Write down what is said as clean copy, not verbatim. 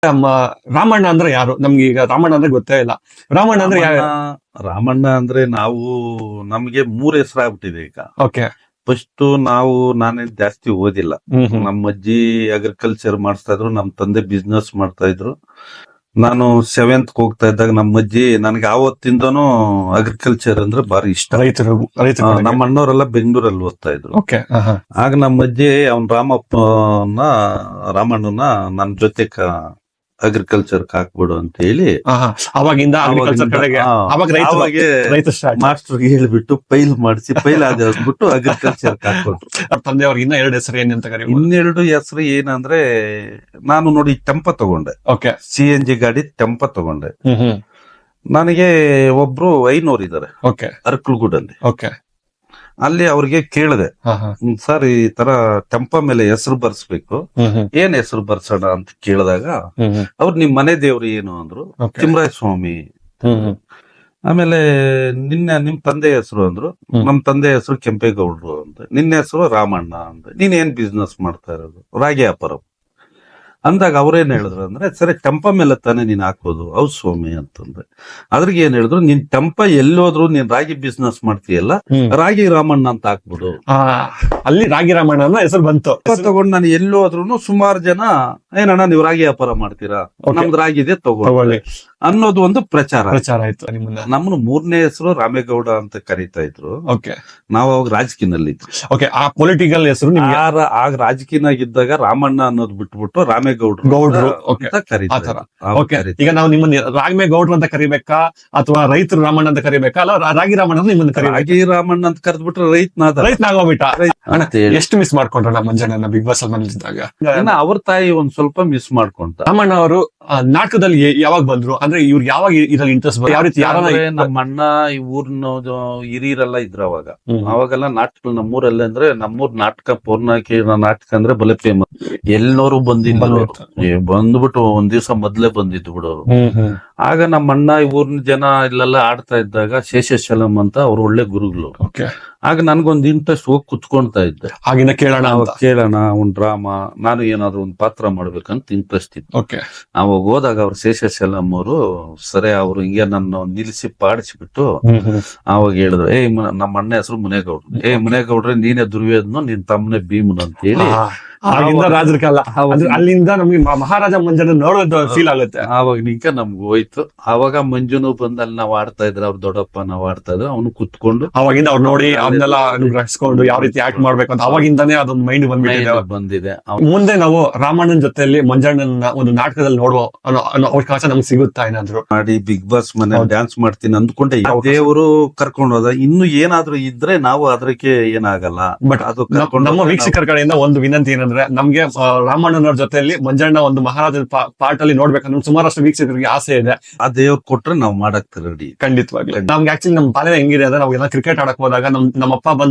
ನಮ್ಮ ರಾಮಣ್ಣ ಅಂದ್ರೆ ಯಾರು? ನಮ್ಗೆ ಈಗ ರಾಮಣ್ಣ ಅಂದ್ರೆ ಗೊತ್ತೇ ಇಲ್ಲ. ರಾಮಣ್ಣ ಅಂದ್ರೆ ಯಾರು? ರಾಮಣ್ಣ ಅಂದ್ರೆ ನಮ್ಗೆ 3 ಹೆಸರು ಆಗ್ಬಿಟ್ಟಿದೆ ಈಗ. ಓಕೆ. ಫಸ್ಟ್ ನಾನೇ ಜಾಸ್ತಿ ಓದಿಲ್ಲ. ನಮ್ಮ ಅಜ್ಜಿ ಅಗ್ರಿಕಲ್ಚರ್ ಮಾಡಿಸ್ತಾ ಇದ್ರು, ನಮ್ ತಂದೆ ಬಿಸ್ನೆಸ್ ಮಾಡ್ತಾ ಇದ್ರು. ನಾನು 7th ಹೋಗ್ತಾ ಇದ್ದಾಗ ನಮ್ಮ ಅಜ್ಜಿ ನನಗೆ ಆವತ್ತಿಂದನೂ ಅಗ್ರಿಕಲ್ಚರ್ ಅಂದ್ರೆ ಬಾರಿ ಇಷ್ಟ. ರೈತರು ನಮ್ಮ ಅಣ್ಣವರೆಲ್ಲ ಬೆಂಗಳೂರಲ್ಲಿ ಓದ್ತಾ ಇದ್ರು. ಆಗ ನಮ್ಮ ಅಜ್ಜಿ ರಾಮಣ್ಣನ ನನ್ನ ಜೊತೆ ಅಗ್ರಿಕಲ್ಚರ್ ಹಾಕ್ಬಿಡು ಅಂತ ಹೇಳಿ ಅವಾಗಿಂದ ಮಾಸ್ಟರ್ ಹೇಳ್ಬಿಟ್ಟು ಪೈಲ್ ಮಾಡಿಸಿ ಪೈಲ್ ಆದ್ಬಿಟ್ಟು ಅಗ್ರಿಕಲ್ಚರ್ ಹಾಕ್ಬಿಟ್ರು. ತಂದೆಯವ್ರಿಗೆ ಇನ್ನ 2 ಹೆಸರು ಏನಂತ ಕರೀತಾರೆ? ಇನ್ನೆರಡು ಹೆಸರು ಏನಂದ್ರೆ, ನಾನು ನೋಡಿ ಟೆಂಪ ತಗೊಂಡೆ. CNG ಗಾಡಿ ಟೆಂಪ ತಗೊಂಡೆ. ನನಗೆ ಒಬ್ರು ಐನೋರ್ ಇದಾರೆ ಅರ್ಕಲ್ಗೂಡಲ್ಲಿ. ಅಲ್ಲಿ ಅವ್ರಿಗೆ ಕೇಳಿದೆ, ಸರ್ ಈ ತರ ಟೆಂಪ ಮೇಲೆ ಹೆಸರು ಬರ್ಸ್ಬೇಕು, ಏನ್ ಹೆಸರು ಬರ್ಸೋಣ ಅಂತ ಕೇಳಿದಾಗ ಅವ್ರು ನಿಮ್ ಮನೆ ದೇವ್ರು ಏನು ಅಂದ್ರು. ತಿಮ್ಮರಾಯ ಸ್ವಾಮಿ. ಆಮೇಲೆ ನಿಮ್ ತಂದೆ ಹೆಸರು ಅಂದ್ರು. ನಮ್ ತಂದೆ ಹೆಸರು ಕೆಂಪೇಗೌಡರು ಅಂತ. ನಿನ್ನ ಹೆಸರು ರಾಮಣ್ಣ ಅಂತ. ನೀನ್ ಏನ್ ಬಿಸ್ನೆಸ್ ಮಾಡ್ತಾ ಇರೋದು? ರಾಗಿ ವ್ಯಾಪಾರ ಅಂದಾಗ ಅವ್ರೇನ್ ಹೇಳಿದ್ರು ಅಂದ್ರೆ, ಸರಿ ಟೆಂಪ ಮೇಲೆ ತಾನೇ ನೀನ್ ಹಾಕೋದು? ಹೌದು ಸ್ವಾಮಿ ಅಂತಂದ್ರೆ. ಅದ್ರಿಗೆ ಏನ್ ಹೇಳಿದ್ರು, ನೀನ್ ಟೆಂಪ ಎಲ್ಲೋದ್ರು ನೀನ್ ರಾಗಿ ಬಿಸ್ನೆಸ್ ಮಾಡ್ತೀಯಲ್ಲ, ರಾಗಿ ರಾಮಣ್ಣ ಅಂತ ಹಾಕ್ಬಿಡು. ಅಲ್ಲಿ ರಾಗಿ ರಾಮಣ್ಣ ಅನ್ನೋ ಹೆಸರು ಬಂತು. ತಗೊಂಡು ನಾನು ಎಲ್ಲೋದ್ರು ಸುಮಾರು ಜನ, ಏನಣ್ಣ ನೀವು ರಾಗಿ ವ್ಯಾಪಾರ ಮಾಡ್ತೀರಾ, ನಮ್ದು ರಾಗಿ ಇದೆ ತಗೊಳ್ಳಿ ಅನ್ನೋದು ಒಂದು ಪ್ರಚಾರ ಆಯ್ತು. ನಮ್ಮನ್ನು 3ನೇ ಹೆಸರು ರಾಮೇಗೌಡ ಅಂತ ಕರೀತಾ ಇದ್ರು. ನಾವು ಅವಾಗ ರಾಜಕೀಯನಲ್ಲಿ ಇದ್ವಿ. ಆ ಪೊಲಿಟಿಕಲ್ ಹೆಸರು ಆಗ ರಾಜಕೀಯನಾಗಿದ್ದಾಗ ರಾಮಣ್ಣ ಅನ್ನೋದು ಬಿಟ್ಬಿಟ್ಟು ರಾಮೇಗೌಡರು ಅಂತ ಕರೀತಾರೆ. ಈಗ ನಾವು ನಿಮ್ಮನ್ನ ರಾಮೇಗೌಡರು ಅಂತ ಕರಿಬೇಕಾ ಅಥವಾ ರೈತರು ರಾಮಣ್ಣ ಅಂತ ಕರಿಬೇಕಾ? ಅಲ್ಲ, ರಾಗಿ ರಾಮಣ್ಣ ನಿಮ್ಮನ್ನ ರಾಗಿ ರಾಮಣ್ಣ ಅಂತ ಕರೆದ್ಬಿಟ್ರೆ ರೈತನಾಗೋಗ್ಬಿಟ್ಟ. ಎಷ್ಟು ಮಿಸ್ ಮಾಡ್ಕೊಂಡ್ರ ನಮ್ಮ ಮಂಜಣ್ಣನ ಬಿಗ್ ಬಾಸ್ ಅಲ್ಲಿ ಬಂದಿದ್ದಾಗ? ಅವ್ರ ತಾಯಿ ಒಂದ್ ಸ್ವಲ್ಪ ಮಿಸ್ ಮಾಡ್ಕೊಂತ. ರಾಮಣ್ಣ ಅವರು ನಾಟಕದಲ್ಲಿ ಯಾವಾಗ ಬಂದ್ರು? ಅಂದ್ರೆ ಇವ್ರು ಯಾವಾಗ ಇದ್ರಲ್ಲಿ ಇಂಟ್ರೆಸ್ಟ್ ಯಾವ ರೀತಿ? ನಮ್ಮ ಅಣ್ಣ ಈ ಊರ್ನ ಹಿರಿಯರೆಲ್ಲ ಇದ್ರ ಅವಾಗೆಲ್ಲ ನಾಟಕ ನಮ್ಮೂರಲ್ಲ. ಅಂದ್ರೆ ನಮ್ಮೂರ್ ನಾಟಕ ಪೂರ್ಣಾಕಿ ನಾಟಕ ಅಂದ್ರೆ ಬಲೆ ಫೇಮಸ್. ಎಲ್ಲರೂ ಬಂದ್ಬಿಟ್ಟು ಒಂದ್ ದಿವ್ಸ ಮೊದ್ಲೇ ಬಂದಿದ್ದು ಬಿಡೋರು. ಆಗ ನಮ್ಮ ಅಣ್ಣ ಈ ಊರ್ನ ಜನ ಇಲ್ಲೆಲ್ಲ ಆಡ್ತಾ ಇದ್ದಾಗ ಶೇಷಶಲಂ ಅಂತ ಅವ್ರು ಒಳ್ಳೆ ಗುರುಗಳು. ಆಗ ನನ್ಗೊಂದ್ ಇಂಟ್ರೆಸ್ಟ್ ಹೋಗಿ ಕುತ್ಕೊಂತಾ ಇದ್ದೆ. ಆಗಿನ ಕೇಳೋಣ ಒಂದ್ ಡ್ರಾಮಾ, ನಾನು ಏನಾದ್ರು ಒಂದ್ ಪಾತ್ರ ಮಾಡ್ಬೇಕಂತ ಇಂಟ್ರೆಸ್ಟ್ ಇತ್ತು. ಅವಾಗ ಹೋದಾಗ ಅವ್ರು ಶೇಷಶಲಂ ಅವರು ಸರಿ ಅವ್ರು ಹಿಂಗೆ ನನ್ನ ನಿಲ್ಸಿ ಪಾಡಿಸ್ಬಿಟ್ಟು ಅವಾಗ ಹೇಳಿದ್ರು, ನಮ್ಮ ಅಣ್ಣ ಹೆಸರು ಮುನೇಗೌಡ್ರು. ಮುನೇಗೌಡ್ರೆ ನೀನೇ ದುರ್ಯೋಧನ, ನಿನ್ ತಮ್ಮನೆ ಭೀಮನ್ ಅಂತ ಹೇಳಿ ರಾಜರ ಕಾಲ. ಅಲ್ಲಿಂದ ನಮ್ಗೆ ಮಹಾರಾಜ ಮಂಜನ ನೋಡೋದು ಫೀಲ್ ಆಗುತ್ತೆ. ಆವಾಗ ನಿಂಕ ನಮ್ಗೆ ಹೋಯ್ತು. ಅವಾಗ ಮಂಜುನು ಬಂದ್ ಅಲ್ಲಿ ನಾವ್ ಆಡ್ತಾ ಇದ್ರೆ, ಅವ್ರ ದೊಡ್ಡಪ್ಪ ನಾವ್ ಆಡ್ತಾ ಇದ್ರು, ಅವನು ಕುತ್ಕೊಂಡು ಅವಾಗಿಂದ ಅವ್ರು ನೋಡಿ ಅವನ್ನೆಲ್ಲ ಅನುಗ್ರಹಿಸ್ಕೊಂಡು ಯಾವ ರೀತಿ ಆಕ್ಟ್ ಮಾಡ್ಬೇಕು ಅಂತ ಅವಾಗಿಂದಾನೇ ಅದೊಂದು ಮೈಂಡ್ ಬಂದಿದೆ. ಮುಂದೆ ನಾವು ರಾಮಣ್ಣನ ಜೊತೆಯಲ್ಲಿ ಮಂಜಣ್ಣನ ಒಂದು ನಾಟಕದಲ್ಲಿ ನೋಡುವ ಅವಕಾಶ ನಮ್ಗೆ ಸಿಗುತ್ತಾ? ಏನಾದ್ರು ಮಾಡಿ ಬಿಗ್ ಬಾಸ್ ಮನೆ ಡ್ಯಾನ್ಸ್ ಮಾಡ್ತೀನಿ ಅಂದ್ಕೊಂಡೆ. ದೇವರು ಕರ್ಕೊಂಡು ಹೋದ. ಇನ್ನು ಏನಾದ್ರು ಇದ್ರೆ ನಾವು ಅದಕ್ಕೆ ಏನಾಗಲ್ಲ. ಬಟ್ ಅದು ನಮ್ಮ ವೀಕ್ಷಕರ ಕಡೆಯಿಂದ ಒಂದು ವಿನಂತಿ ಏನಂದ್ರೆ, ನಮ್ಗೆ ರಾಮಣ್ಣನವ್ರ ಜೊತೆಯಲ್ಲಿ ಮಂಜಣ್ಣ ಒಂದು ಮಹಾರಾಜನ ಪಾರ್ಟ್ ಅಲ್ಲಿ ನೋಡ್ಬೇಕಂದ್ರೆ ಸುಮಾರಷ್ಟು ವೀಕ್ಷಕರಿಗೆ ಆಸೆ ಇದೆ. ಆ ದೇವ್ರು ಕೊಟ್ರೆ ನಾವು ಮಾಡಕ್ ರೆಡಿ. ಖಂಡಿತವಾಗ್ಲಿ. ನಮ್ಗೆ ಆಕ್ಚುಲಿ ನಮ್ಮ ಪಾಲನೆ ಹೆಂಗಿದೆ ಅಂದ್ರೆ, ನಾವು ಎಲ್ಲ ಕ್ರಿಕೆಟ್ ಆಡಕ್ ಹೋದಾಗ ನಮ್ಮಪ್ಪ ಬಂದು